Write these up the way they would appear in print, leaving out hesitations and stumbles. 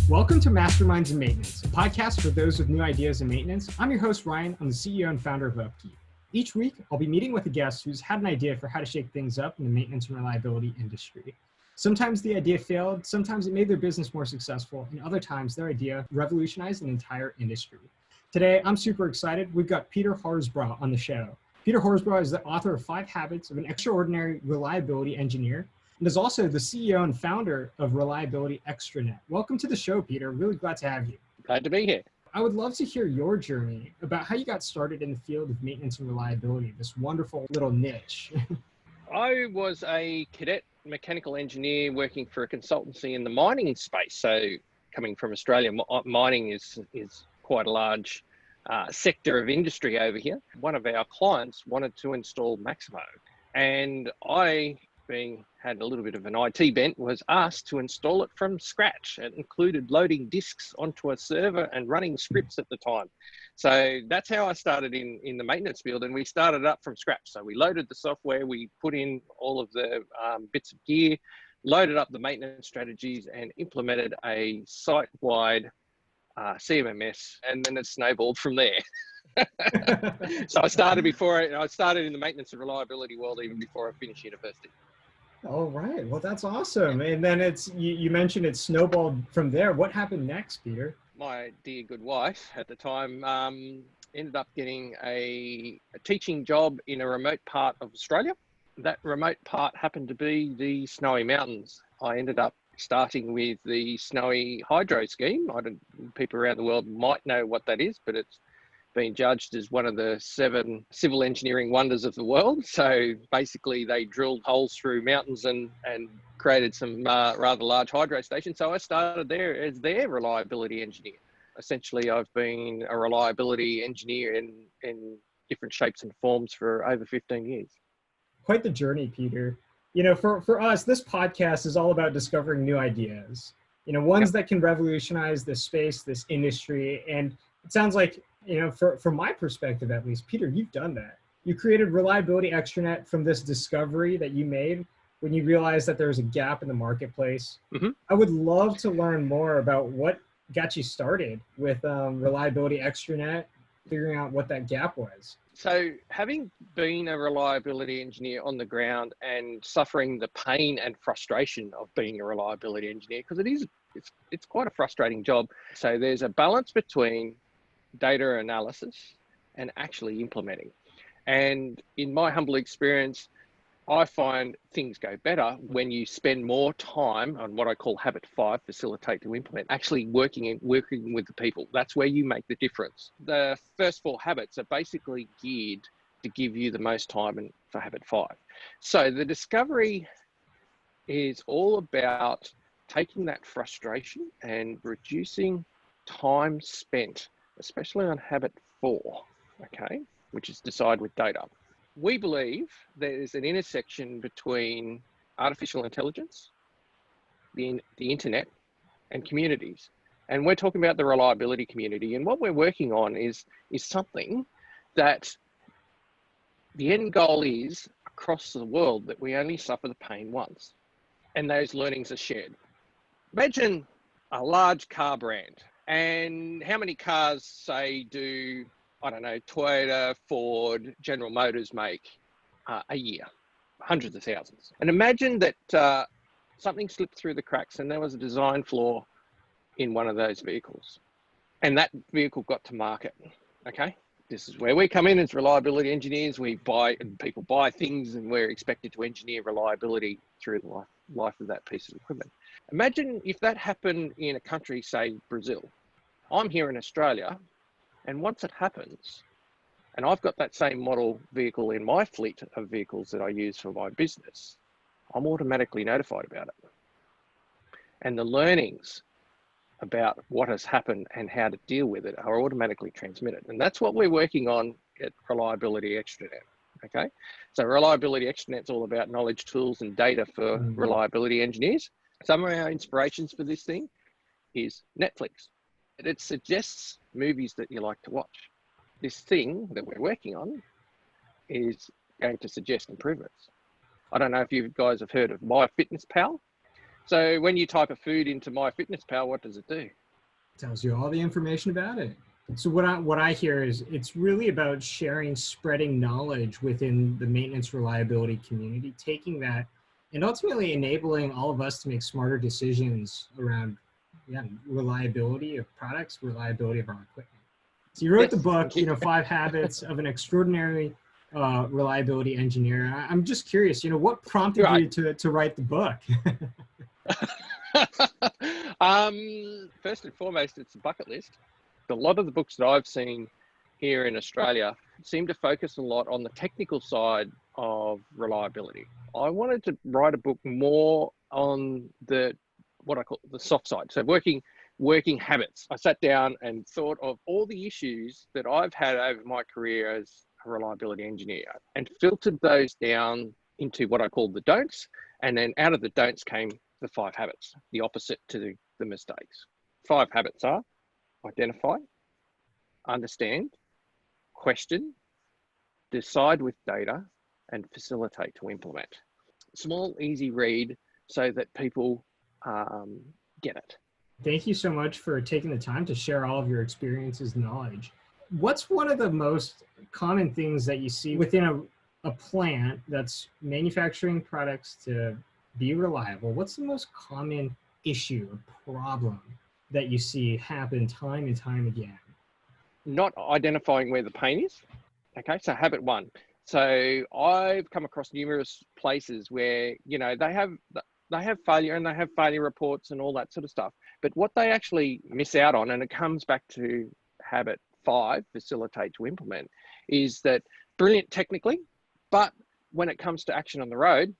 Welcome to Masterminds in Maintenance, a podcast for those with new ideas in maintenance. I'm your host, Ryan. I'm the CEO and founder of Upkeep. Each week, I'll be meeting with a guest who's had an idea for how to shake things up in the maintenance and reliability industry. Sometimes the idea failed, sometimes it made their business more successful, and other times their idea revolutionized an entire industry. Today, I'm super excited. We've got Peter Horsburgh on the show. Peter Horsburgh is the author of 5 Habits of an Extraordinary Reliability Engineer, and is also the CEO and founder of Reliability Extranet. Welcome to the show, Peter. Really glad to have you. Glad to be here. I would love to hear your journey about how you got started in the field of maintenance and reliability, this wonderful little niche. I was a cadet mechanical engineer working for a consultancy in the mining space. So coming from Australia, mining is quite a large sector of industry over here. One of our clients wanted to install Maximo, and I, had a little bit of an IT bent, was asked to install it from scratch. It included loading disks onto a server and running scripts at the time. So that's how I started in the maintenance field, and we started up from scratch. So we loaded the software, we put in all of the bits of gear, loaded up the maintenance strategies, and implemented a site-wide CMMS, and then it snowballed from there. So I started in the maintenance and reliability world even before I finished university. All right. Well, that's awesome. And then you mentioned it snowballed from there. What happened next, Peter? My dear good wife at the time ended up getting a teaching job in a remote part of Australia. That remote part happened to be the Snowy Mountains. I ended up starting with the Snowy Hydro Scheme. People around the world might know what that is, but it's been judged as one of the 7 civil engineering wonders of the world. So basically they drilled holes through mountains and created some rather large hydro stations. So I started there as their reliability engineer. Essentially, I've been a reliability engineer in different shapes and forms for over 15 years. Quite the journey, Peter. You know, for us, this podcast is all about discovering new ideas, ones that can revolutionize this space, this industry. And it sounds like, from my perspective, at least, Peter, you've done that. You created Reliability Extranet from this discovery that you made when you realized that there was a gap in the marketplace. Mm-hmm. I would love to learn more about what got you started with Reliability Extranet, figuring out what that gap was. So having been a reliability engineer on the ground and suffering the pain and frustration of being a reliability engineer, because it's quite a frustrating job. So there's a balance between data analysis and actually implementing. And in my humble experience, I find things go better when you spend more time on what I call habit 5, facilitate to implement, actually working with the people. That's where you make the difference. The first 4 habits are basically geared to give you the most time for habit 5. So the discovery is all about taking that frustration and reducing time spent, especially on habit 4, okay, which is decide with data. We believe there's an intersection between artificial intelligence, the internet, and communities. And we're talking about the reliability community. And what we're working on is something that the end goal is across the world that we only suffer the pain once. And those learnings are shared. Imagine a large car brand. And how many cars, say, do, I don't know, Toyota, Ford, General Motors make a year? Hundreds of thousands. And imagine that something slipped through the cracks and there was a design flaw in one of those vehicles. And that vehicle got to market, okay? This is where we come in as reliability engineers. People buy things, and we're expected to engineer reliability through the life of that piece of equipment. Imagine if that happened in a country, say Brazil. I'm here in Australia, and once it happens, and I've got that same model vehicle in my fleet of vehicles that I use for my business, I'm automatically notified about it. And the learnings about what has happened and how to deal with it are automatically transmitted. And that's what we're working on at Reliability Extranet, okay? So Reliability Extranet is all about knowledge, tools, and data for reliability engineers. Some of our inspirations for this thing is Netflix. It suggests movies that you like to watch. This thing that we're working on is going to suggest improvements. I don't know if you guys have heard of MyFitnessPal. So when you type a food into MyFitnessPal, what does it do? Tells you all the information about it. So what I hear is it's really about sharing, spreading knowledge within the maintenance reliability community, taking that and ultimately enabling all of us to make smarter decisions around reliability of products, reliability of our equipment. So you wrote the book, 5 Habits of an Extraordinary Reliability Engineer. I'm just curious, what prompted you to write the book? First and foremost, it's a bucket list. A lot of the books that I've seen here in Australia seem to focus a lot on the technical side of reliability. I wanted to write a book more on what I call the soft side. So working habits. I sat down and thought of all the issues that I've had over my career as a reliability engineer and filtered those down into what I call the don'ts. And then out of the don'ts came the 5 habits, the opposite to the mistakes. 5 habits are: identify, understand, question, decide with data, and facilitate to implement. Small, easy read so that people get it. Thank you so much for taking the time to share all of your experiences and knowledge. What's one of the most common things that you see within a plant that's manufacturing products to be reliable? What's the most common issue or problem that you see happen time and time again? Not identifying where the pain is. Okay, so habit 1. So I've come across numerous places where, they have failure and they have failure reports and all that sort of stuff. But what they actually miss out on, and it comes back to habit 5, facilitate to implement, is that brilliant technically, but when it comes to action on the road,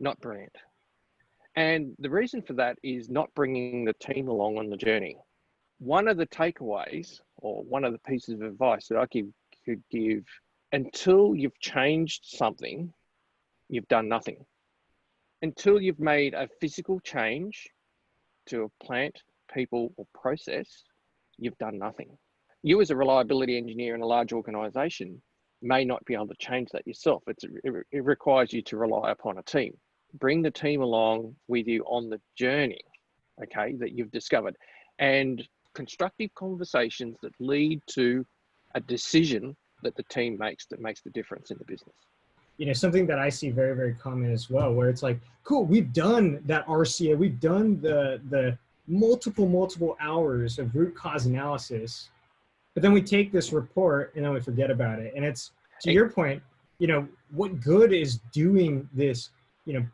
not brilliant. And the reason for that is not bringing the team along on the journey. One of the takeaways, or one of the pieces of advice that I could give, until you've changed something, you've done nothing. Until you've made a physical change to a plant, people, or process, you've done nothing. You as a reliability engineer in a large organization may not be able to change that yourself. It requires you to rely upon a team. Bring the team along with you on the journey, okay, that you've discovered. And constructive conversations that lead to a decision that the team makes that makes the difference in the business. Something that I see very, very common as well, where it's like, cool, we've done that RCA, we've done the multiple hours of root cause analysis, but then we take this report and then we forget about it. And it's, to your point, what good is doing this,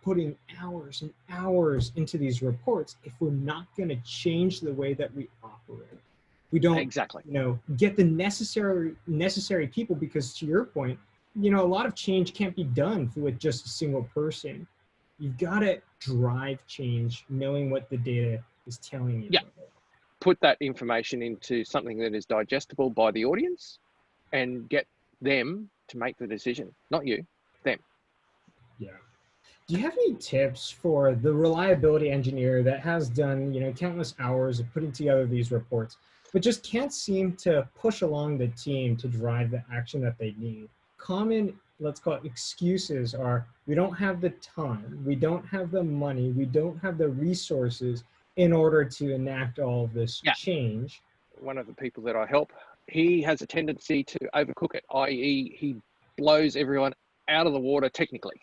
putting hours and hours into these reports if we're not going to change the way that we operate? We don't get the necessary people, because to your point, a lot of change can't be done with just a single person. You've got to drive change, knowing what the data is telling you. Yeah. Put that information into something that is digestible by the audience and get them to make the decision, not you, them. Yeah. Do you have any tips for the reliability engineer that has done, countless hours of putting together these reports, but just can't seem to push along the team to drive the action that they need? Common, let's call it, excuses are: we don't have the time, we don't have the money, we don't have the resources in order to enact all of this change. One of the people that I help, he has a tendency to overcook it, i.e. he blows everyone out of the water technically.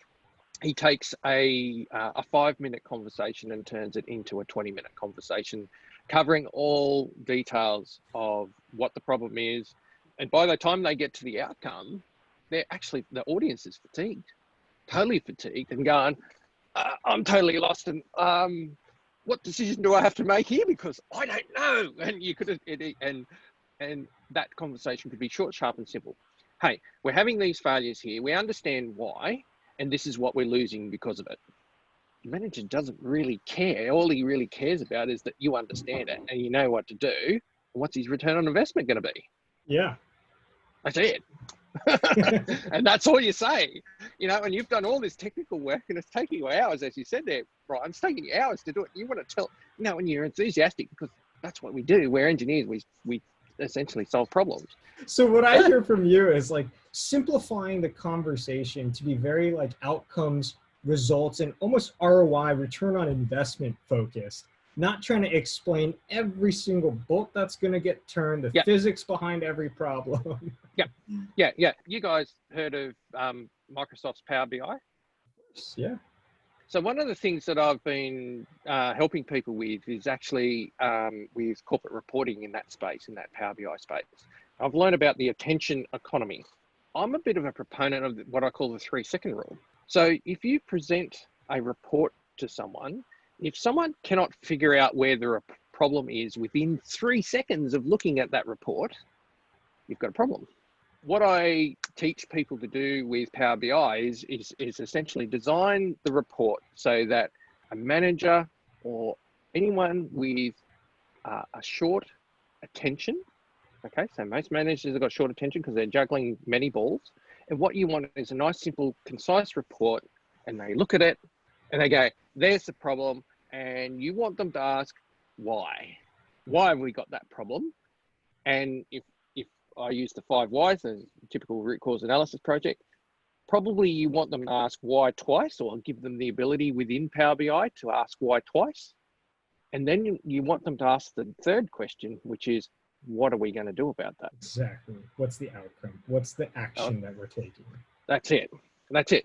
He takes a 5-minute conversation and turns it into a 20-minute conversation, covering all details of what the problem is. And by the time they get to the outcome, the audience is totally fatigued and going, I'm totally lost. And what decision do I have to make here? Because I don't know. And you could, and that conversation could be short, sharp, and simple. Hey, we're having these failures here. We understand why, and this is what we're losing because of it. The manager doesn't really care. All he really cares about is that you understand it and you know what to do. What's his return on investment going to be? Yeah. That's it. And that's all you say, and you've done all this technical work and it's taking you hours, as you said there, Brian. It's taking you hours to do it. You want to tell, when you're enthusiastic, because that's what we do. We're engineers. We essentially solve problems. So what I hear from you is like simplifying the conversation to be very like outcomes results and almost ROI, return on investment focused, not trying to explain every single bolt that's going to get turned, the physics behind every problem. Yeah. You guys heard of Microsoft's Power BI? Yeah. So one of the things that I've been helping people with is actually with corporate reporting in that space, in that Power BI space. I've learned about the attention economy. I'm a bit of a proponent of what I call the 3-second rule. So if you present a report to someone, if someone cannot figure out where the problem is within 3 seconds of looking at that report, you've got a problem. What I teach people to do with Power BI is essentially design the report so that a manager or anyone with a short attention, okay, so most managers have got short attention because they're juggling many balls. And what you want is a nice, simple, concise report, and they look at it and they go, there's the problem. And you want them to ask, why? Why have we got that problem? And if I use the 5 whys, a typical root cause analysis project, probably you want them to ask why twice, or give them the ability within Power BI to ask why twice. And then you want them to ask the third question, which is, what are we going to do about that? Exactly. What's the outcome? What's the action that we're taking? That's it.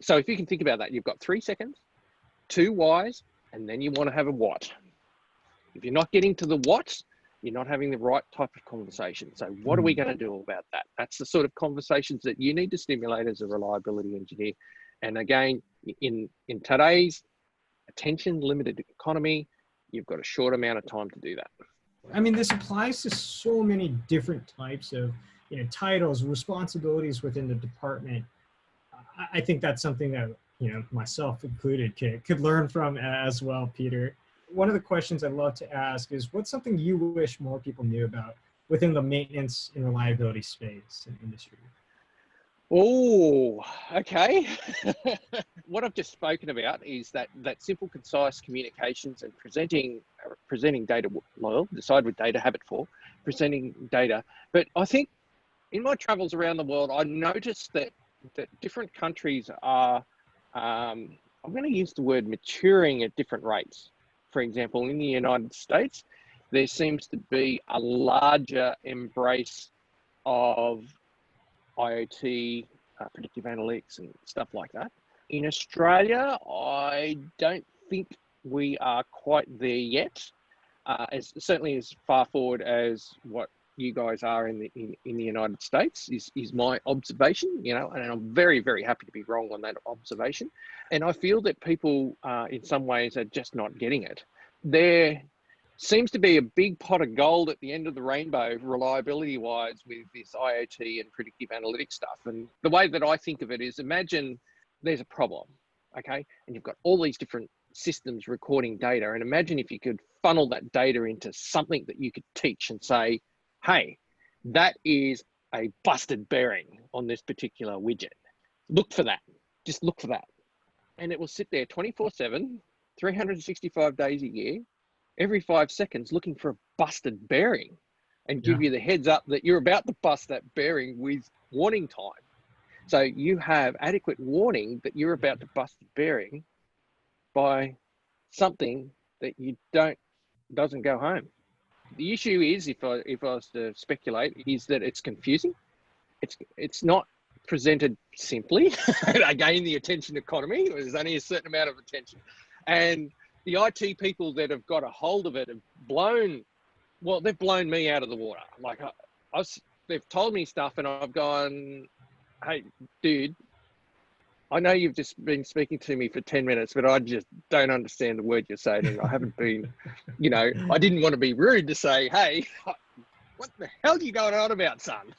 So if you can think about that, you've got 3 seconds, 2 whys, and then you want to have a what. If you're not getting to the what, you're not having the right type of conversation. So what are we going to do about that? That's the sort of conversations that you need to stimulate as a reliability engineer. And again, in today's attention limited economy, you've got a short amount of time to do that. I mean, this applies to so many different types of, titles, responsibilities within the department. I think that's something that, myself included, could learn from as well, Peter. One of the questions I'd love to ask is, what's something you wish more people knew about within the maintenance and reliability space and industry? Oh, okay. What I've just spoken about is that simple, concise communications and presenting data well, decide with data, habit for, presenting data. But I think in my travels around the world, I noticed that different countries are, I'm going to use the word maturing at different rates. For example, in the United States, there seems to be a larger embrace of IoT, predictive analytics and stuff like that. In Australia, I don't think we are quite there yet, certainly as far forward as what you guys are in the United States is my observation, and I'm very, very happy to be wrong on that observation. And I feel that people in some ways are just not getting it. There seems to be a big pot of gold at the end of the rainbow, reliability wise, with this IoT and predictive analytics stuff. And the way that I think of it is, imagine there's a problem, okay? And you've got all these different systems recording data. And imagine if you could funnel that data into something that you could teach and say, hey, that is a busted bearing on this particular widget. Look for that. Just look for that. And it will sit there 24/7, 365 days a year, every 5 seconds looking for a busted bearing and give you the heads up that you're about to bust that bearing with warning time. So you have adequate warning that you're about to bust the bearing by something that doesn't go home. The issue is, if I was to speculate, is that it's confusing. It's not presented simply. Again, the attention economy, there's only a certain amount of attention. And the IT people that have got a hold of it have they've blown me out of the water. Like they've told me stuff and I've gone, hey, dude, I know you've just been speaking to me for 10 minutes, but I just don't understand the word you're saying. And I haven't been, I didn't want to be rude to say, hey, what the hell are you going on about, son?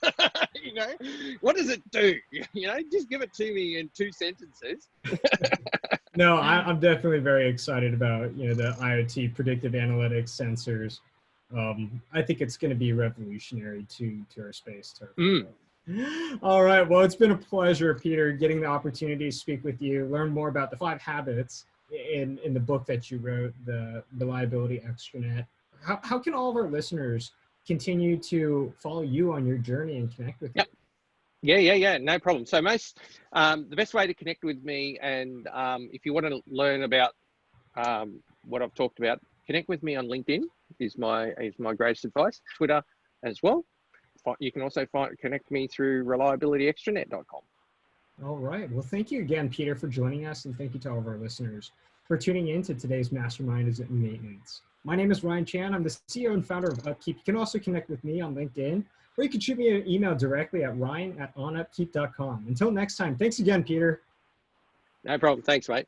What does it do? Just give it to me in 2 sentences. No, I'm definitely very excited about, the IoT predictive analytics sensors. I think it's going to be revolutionary to our space. All right. Well, it's been a pleasure, Peter, getting the opportunity to speak with you, learn more about the 5 habits in the book that you wrote, the Reliability Extranet. How can all of our listeners continue to follow you on your journey and connect with you? Yeah, no problem. So the best way to connect with me, and if you want to learn about what I've talked about, connect with me on LinkedIn is my greatest advice. Twitter as well. You can also connect me through reliabilityextranet.com. All right. Well, thank you again, Peter, for joining us, and thank you to all of our listeners for tuning in to today's Masterminds in Maintenance. My name is Ryan Chan. I'm the CEO and founder of Upkeep. You can also connect with me on LinkedIn, or you can shoot me an email directly at ryan@onupkeep.com. Until next time, thanks again, Peter. No problem. Thanks, mate.